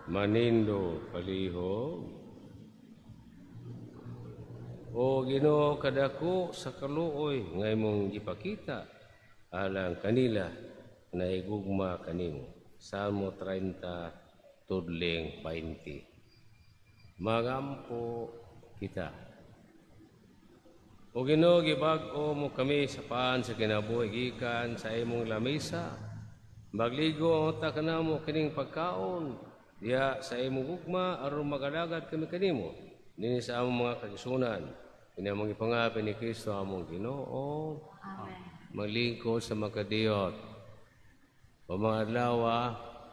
Manindo palihog. O Ginoo kadako sa kaluoy nga imong gipakita alang kanila na igugma kanimo. Salmo 30 tudling 20. Magampo kita. O Ginoo gibag-o mo kami sa paan sa kinabuhi gikan sa imong lamesa. Magligo ang utak kanamo kining pagkaon. Diya sa imong gugma aron magalagad kami kanimo. Nini sa among mga kagisunan. Inamong ipangapi ni Kristo among Ginoo. Amen. Maglingkod sa makadiyot. O mga adlaw,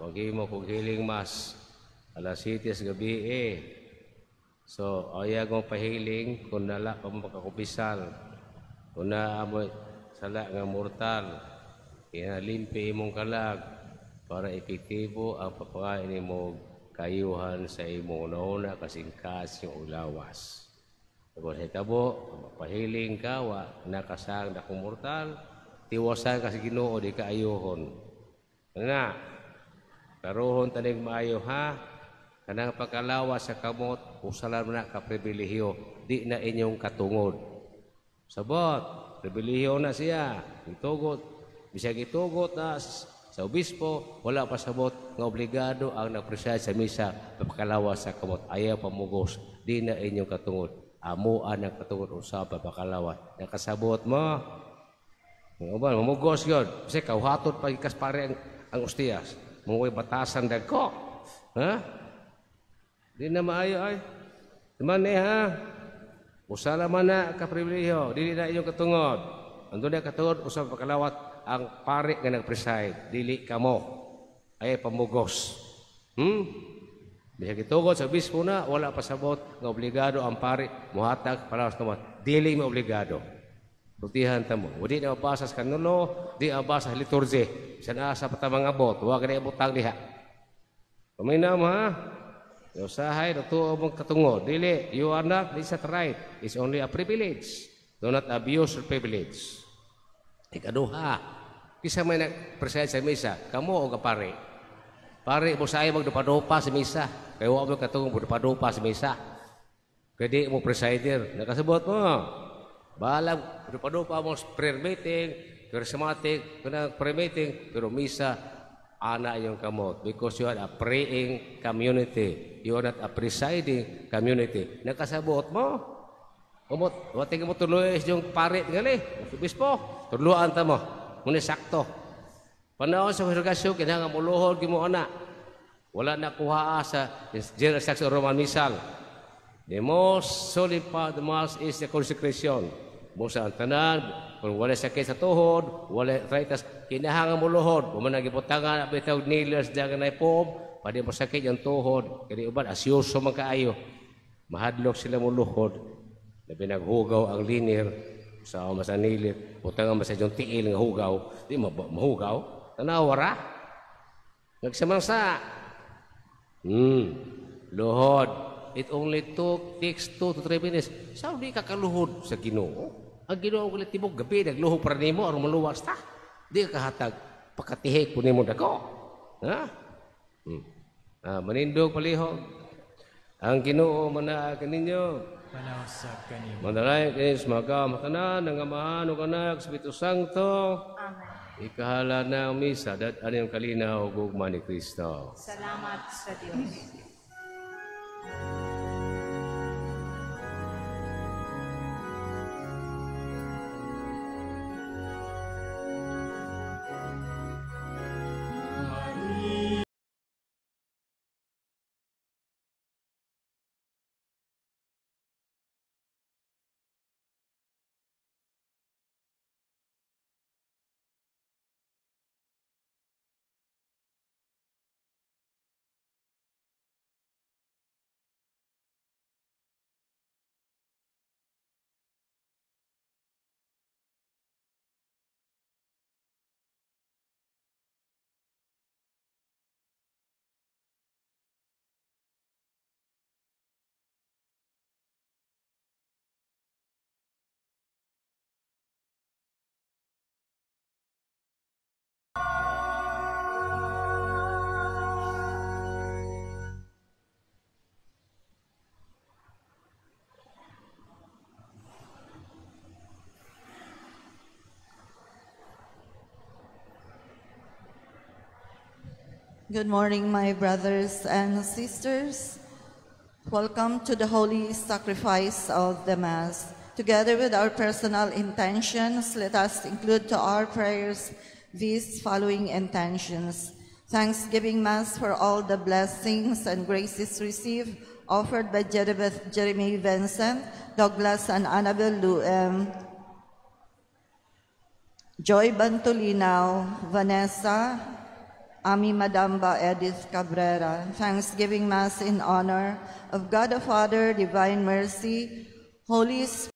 maghimo kog hiling mas. Alas 7 sa gabi So, ayag mong pahiling kung nala ka mong pagkakupisal. Kung naamoy sala nga mortal. Inalimpi imong kalag para epektibo ang papakain mo kayuhan sa imong nauna kasing-kasing ulawas. Tapos sa tabo, pahiling ka, nakasang na kumortal, tiwasan kasi Ginoo di kaayuhon. Nga, karuhon tanig maayo ha, kanang pagkalawas sa kamot, usalan na ka pribilehiyo, di na inyong katungod. Sabot, pribilehiyo na siya, itugot, bisag itugot na sa obispo, wala pa sabot nga obligado ang nagpreside sa misa papakalawas sa kamot. Ayaw pamugos, di na inyong katungod. Amuan ang katungod usap papakalawas. Nakasabot mo. Mamugos yun. Kasi kauhatot pa ikas pare ang ustiyas. Mungoy batasan dagko. Ha? Di na maayo ay. Teman ha. Usala man na kapribilehiyo. Di na inyong katungod. Andun na katungod usap papakalawas. Ang pare nga nag-preside, dili ka mo, ay pamugos. Bisa gitugod sa bispo na, wala pasabot, nga obligado ang pare, muhatag, palawas naman, dili mo obligado. Rutihan ta mo. Di na mabasa sa kanulo, di na mabasa sa liturgy. Sa nasa patamang abot, huwag na ibutang liha. Paminaw mo ha? Usahay, natuo mong katungod. Dili, you are not, this is right. It's only a privilege. Do not abuse your privilege. Ikaduha, kisa may nag-preside sa misa, kamo o kapare. Pare, mo sa'yo magdupadupa sa misa. Kaya huwag mo katungong magdupadupa sa misa. Kaya mo presider, nakasabot mo. Balang, magdupadupa mo sa prayer meeting, charismatic, prayer meeting, pero misa, ana yung kamot. Because you are a praying community. You are not a presiding community. Nakasabot mo. Umot, wating mo tuloy yung pare ngali, bispo, tuluan ta mo, muna sakto. Panahon sa kongregasyon, kinahanglan mo luhod, gimo ana. Wala na kuha sa General Section Roman Misal. The most solemn part of the Mass is the consecration. Busa ang tanan, kung wala sakit sa tuhod, wala arthritis, kinahanglan mo luhod. Kung managibutangan, bitaw nailers, dagan na ipom, pwede mo sakit yung tuhod. Kaya uban, asyuso man kaayo. Mahadlok sila mo luhod. Na pinaghugaw ang linear sa masanilit, utang ang masadyong tiil ng hugaw, di mahugaw, tanawara. Nagsamangsa. Luhod. It only takes 2 to 3 minutes. Saan di kakaluhod sa Ginoo? Ang Ginoo ulit tibok gabi, nagluhod para nimo, aron maluwas ta. Di ka kahatag, pakatihik po nimo dako. Ha? Manindog palihog. Ang Ginoo manaa kaninyo. Panawsag kanimo. Mandalay kanis magamatanan ng Amahan ug Anak sa Espiritu Santo. Amen. Ikahala na ang misa dat anong kalinaw ug gugma ni Kristo. Salamat sa Diyos. Good morning, my brothers and sisters. Welcome to the holy sacrifice of the Mass. Together with our personal intentions, let us include to our prayers these following intentions. Thanksgiving Mass for all the blessings and graces received, offered by Jeremy Vincent, Douglas and Annabel Luem, Joy Bantolinaw, Vanessa, Ami Madamba Edith Cabrera. Thanksgiving Mass in honor of God the Father, Divine Mercy, Holy Spirit,